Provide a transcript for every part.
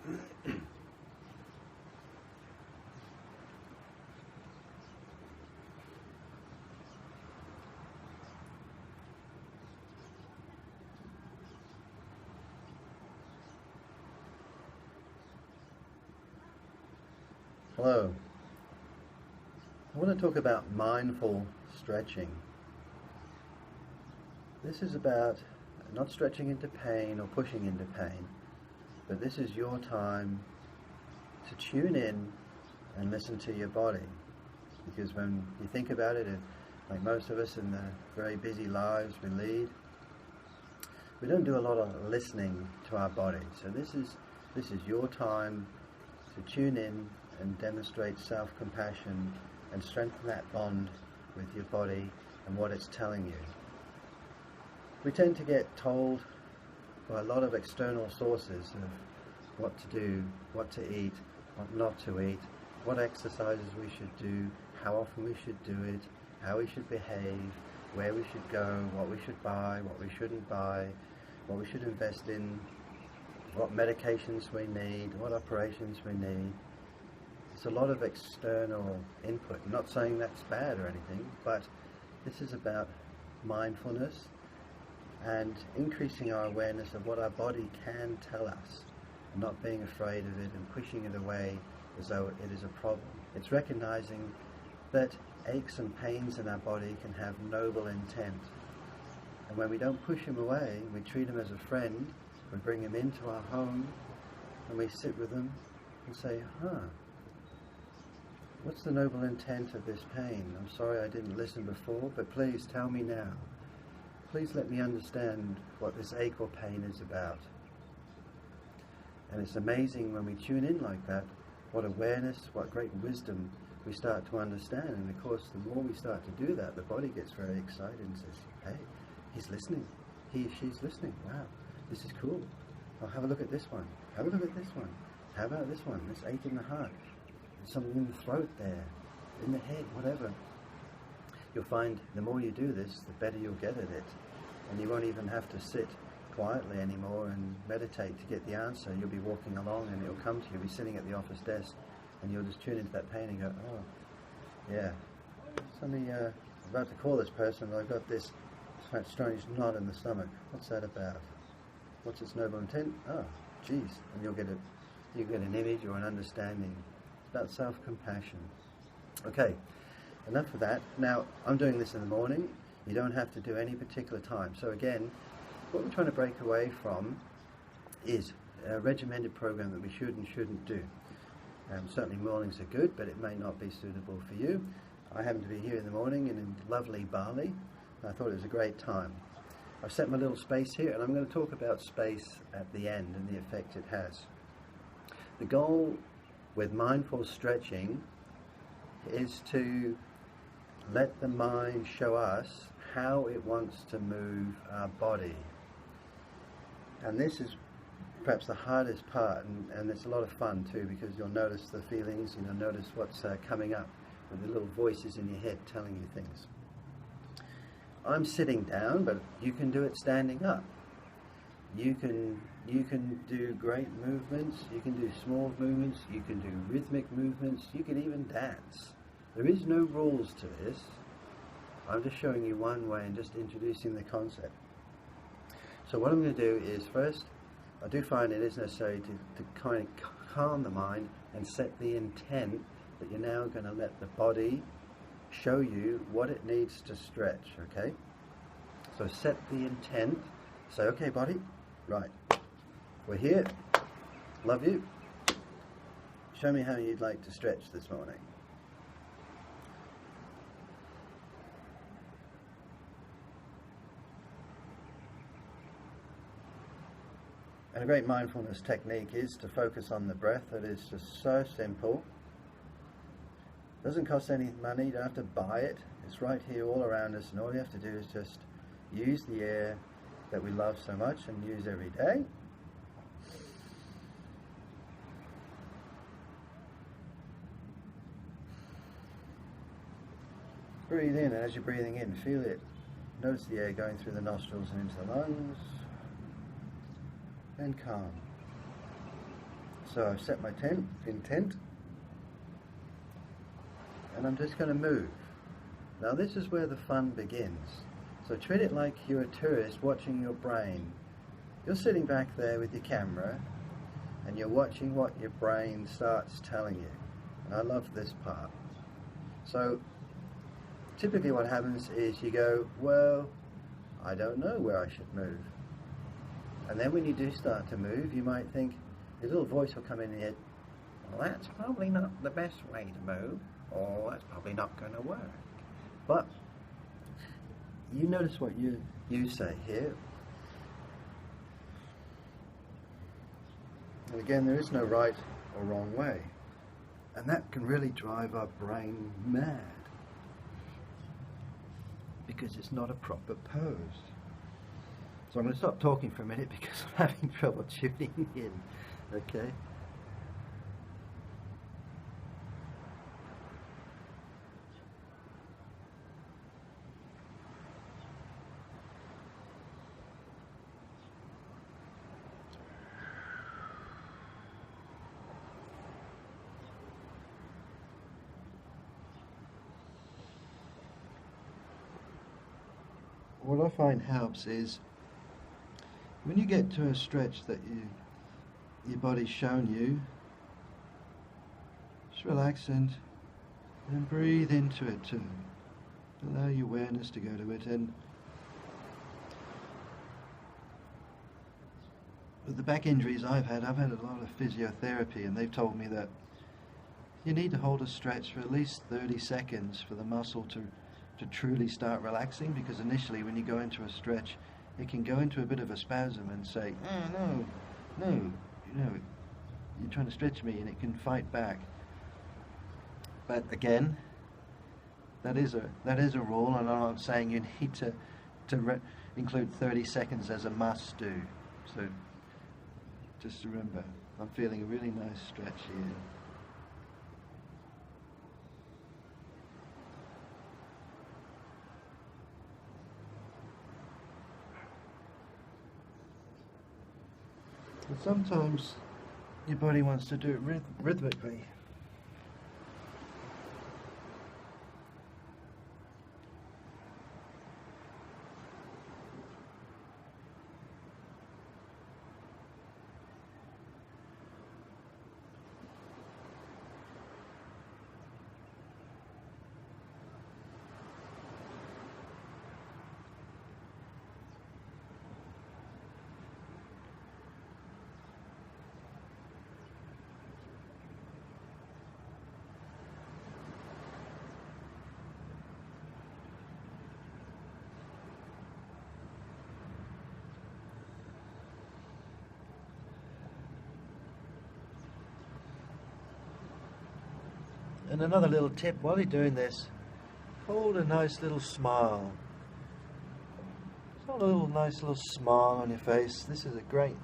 Hello. I want to talk about mindful stretching. This is about not stretching into pain or pushing into pain, but this is your time to tune in and listen to your body. Because when you think about it, like most of us in the very busy lives we lead, we don't do a lot of listening to our body. So this is your time to tune in and demonstrate self-compassion and strengthen that bond with your body and what it's telling you. We tend to get told by a lot of external sources of what to do, what to eat, what not to eat, what exercises we should do, how often we should do it, how we should behave, where we should go, what we should buy, what we shouldn't buy, what we should invest in, what medications we need, what operations we need. It's a lot of external input. I'm not saying that's bad or anything, but this is about mindfulness and increasing our awareness of what our body can tell us, and not being afraid of it and pushing it away as though it is a problem. It's recognizing that aches and pains in our body can have noble intent. And when we don't push them away, we treat them as a friend, we bring them into our home and we sit with them and say, what's the noble intent of this pain? I'm sorry I didn't listen before, but please tell me now. Please let me understand what this ache or pain is about. And it's amazing when we tune in like that, what awareness, what great wisdom we start to understand. And of course, the more we start to do that, the body gets very excited and says, hey, he's listening. She's listening. Wow, this is cool. Oh, have a look at this one. Have a look at this one. How about this one? This ache in the heart. Something in the throat there, in the head, whatever. You'll find the more you do this, the better you'll get at it. And you won't even have to sit quietly anymore and meditate to get the answer. You'll be walking along and it'll come to you. You'll be sitting at the office desk and you'll just tune into that pain and go, oh, yeah. Something, I'm about to call this person, I've got this strange knot in the stomach. What's that about? What's its noble intent? Oh, geez. And you'll get an image or an understanding. About self-compassion. Okay, enough of that. Now, I'm doing this in the morning. You don't have to do any particular time. So again, what we're trying to break away from is a regimented program that we should and shouldn't do. Certainly mornings are good, but it may not be suitable for you. I happen to be here in the morning in lovely Bali, and I thought it was a great time. I've set my little space here, and I'm going to talk about space at the end and the effect it has. The goal with mindful stretching is to let the mind show us how it wants to move our body. And this is perhaps the hardest part, and it's a lot of fun too, because you'll notice the feelings and you'll notice what's coming up with the little voices in your head telling you things. I'm sitting down, but you can do it standing up. You can do great movements, you can do small movements, you can do rhythmic movements, you can even dance. There is no rules to this. I'm just showing you one way and just introducing the concept. So what I'm going to do is first, I do find it is necessary to kind of calm the mind and set the intent that you're now going to let the body show you what it needs to stretch, okay? So set the intent, say, okay body, right, we're here, love you, show me how you'd like to stretch this morning. And a great mindfulness technique is to focus on the breath. That is just so simple. Doesn't cost any money, you don't have to buy it. It's right here all around us, and all you have to do is just use the air that we love so much and use every day. Breathe in, and as you're breathing in, feel it. Notice the air going through the nostrils and into the lungs. And calm. So I've set my intent, and I'm just going to move. Now this is where the fun begins. So treat it like you're a tourist watching your brain. You're sitting back there with your camera, and you're watching what your brain starts telling you. And I love this part. So typically what happens is you go, well, I don't know where I should move. And then when you do start to move, you might think, your little voice will come in your head, well, that's probably not the best way to move, or that's probably not going to work. But you notice what you say here. And again, there is no right or wrong way. And that can really drive our brain mad, because it's not a proper pose. So I'm going to stop talking for a minute because I'm having trouble tuning in. Okay? What I find helps is when you get to a stretch that your body's shown you, just relax and breathe into it too. Allow your awareness to go to it. And with the back injuries I've had a lot of physiotherapy, and they've told me that you need to hold a stretch for at least 30 seconds for the muscle to truly start relaxing, because initially when you go into a stretch, it can go into a bit of a spasm and say, oh, no, you're trying to stretch me, and it can fight back. But again, that is a rule, and I'm not saying you need to include 30 seconds as a must do. So just remember, I'm feeling a really nice stretch here. And sometimes your body wants to do it rhythmically. And another little tip, while you're doing this, hold a nice little smile. Just hold a nice little smile on your face. This is a great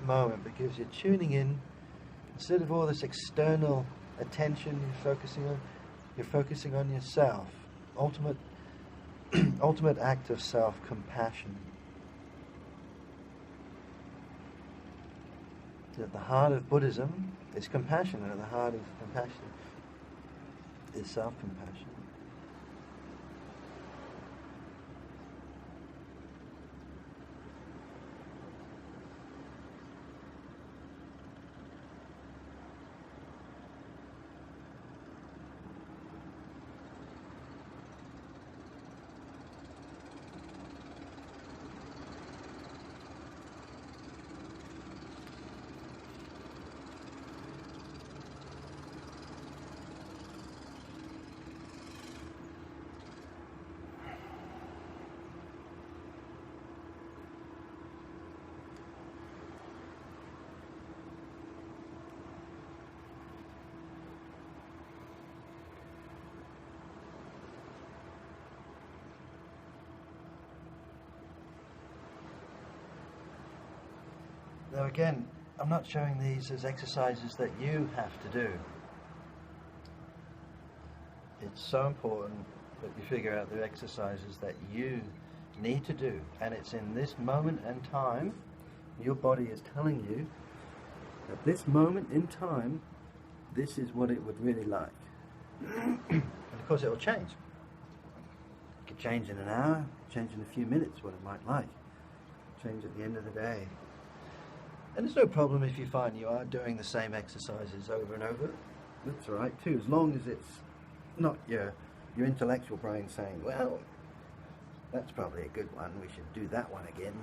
moment, because you're tuning in. Instead of all this external attention you're focusing on yourself. Ultimate act of self-compassion. At the heart of Buddhism is compassion, and at the heart of compassion is self-compassion. Now again, I'm not showing these as exercises that you have to do. It's so important that you figure out the exercises that you need to do. And it's in this moment and time, your body is telling you At this moment in time, this is what it would really like. And of course it will change. It could change in an hour, change in a few minutes what it might like, change at the end of the day. And there's no problem if you find you are doing the same exercises over and over. That's all right too, as long as it's not your intellectual brain saying, well, that's probably a good one, we should do that one again.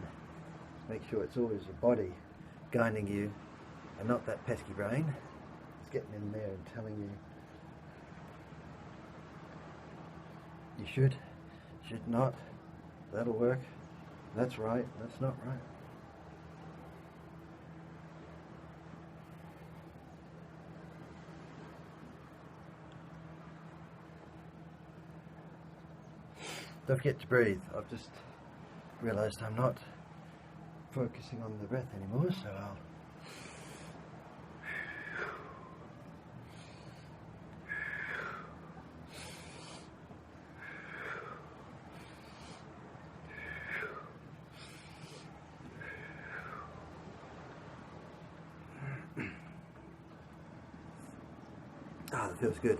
Make sure it's always your body guiding you and not that pesky brain. It's getting in there and telling you you should not, that'll work, that's right, that's not right. Don't forget to breathe. I've just realised I'm not focusing on the breath anymore, so I'll that feels good.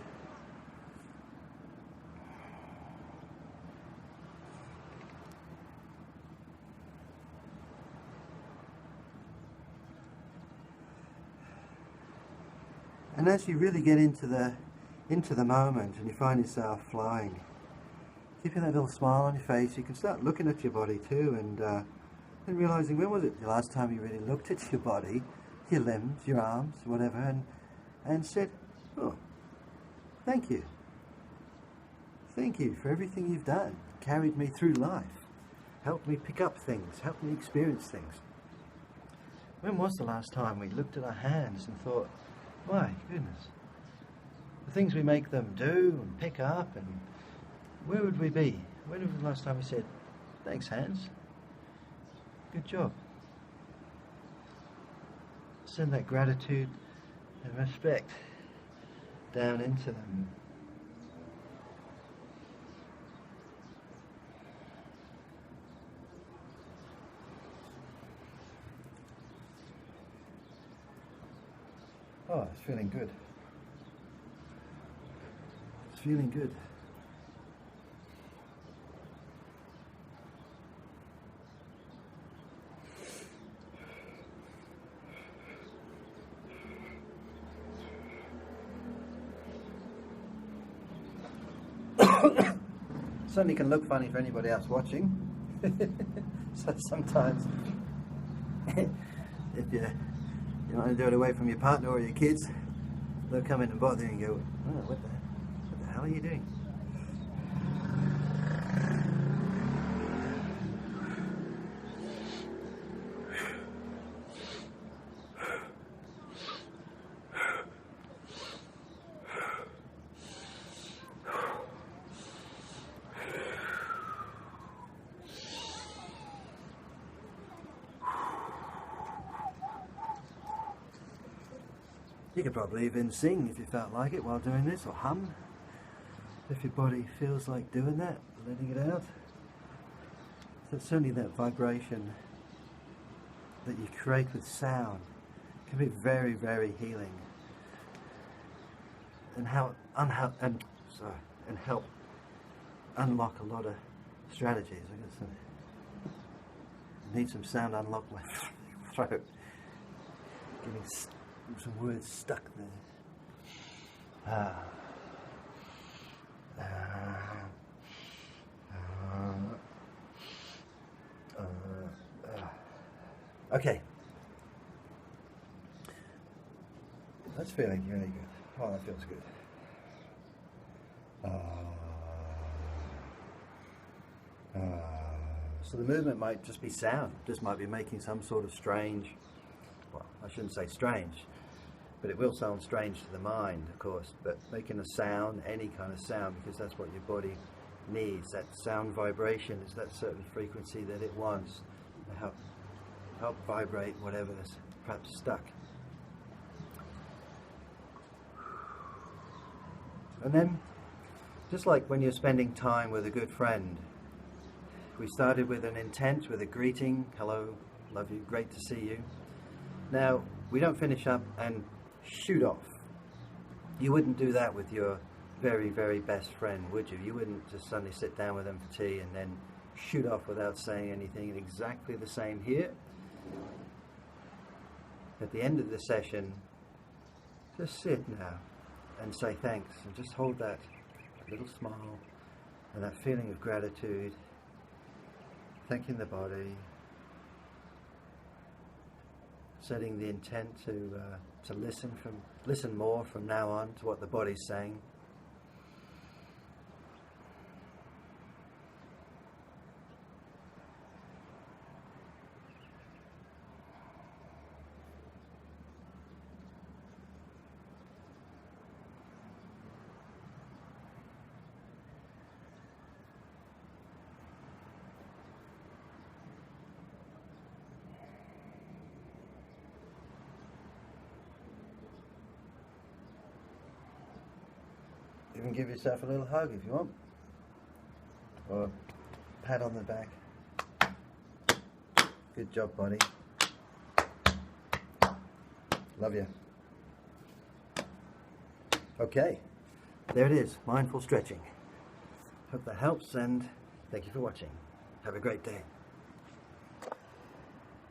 And as you really get into the moment and you find yourself flying, keeping that little smile on your face, you can start looking at your body too, and realizing, when was it the last time you really looked at your body, your limbs, your arms, whatever, and said, oh, thank you. Thank you for everything you've done. Carried me through life. Helped me pick up things. Helped me experience things. When was the last time we looked at our hands and thought, my goodness, the things we make them do and pick up, and where would we be? When was the last time we said, thanks hands, good job. Send that gratitude and respect down into them. Oh, it's feeling good. It's feeling good. Certainly can look funny for anybody else watching. So sometimes if you want to do it away from your partner or your kids, they'll come in and bother you and go, oh, what the hell are you doing? You could probably even sing if you felt like it while doing this, or hum if your body feels like doing that, letting it out. So certainly that vibration that you create with sound can be very, very healing, and help unlock a lot of strategies. I guess I need some sound unlock my throat. Getting some words stuck there. Okay. That's feeling really good. Oh, that feels good. So the movement might just be sound. Just might be making some sort of strange, well, I shouldn't say strange, but it will sound strange to the mind, of course, but making a sound, any kind of sound, because that's what your body needs. That sound vibration is that certain frequency that it wants to help vibrate whatever's perhaps stuck. And then, just like when you're spending time with a good friend, we started with an intent, with a greeting, hello, love you, great to see you. Now, We don't finish up and shoot off. You wouldn't do that with your very, very best friend, would you? You wouldn't just suddenly sit down with them for tea and then shoot off without saying anything. And exactly the same here. At the end of the session, just sit now and say thanks, and just hold that little smile and that feeling of gratitude, thanking the body, setting the intent to listen more from now on to what the body's saying. You can give yourself a little hug if you want, or a pat on the back. Good job, body. Love you. Okay, there it is, mindful stretching. Hope that helps, and thank you for watching. Have a great day.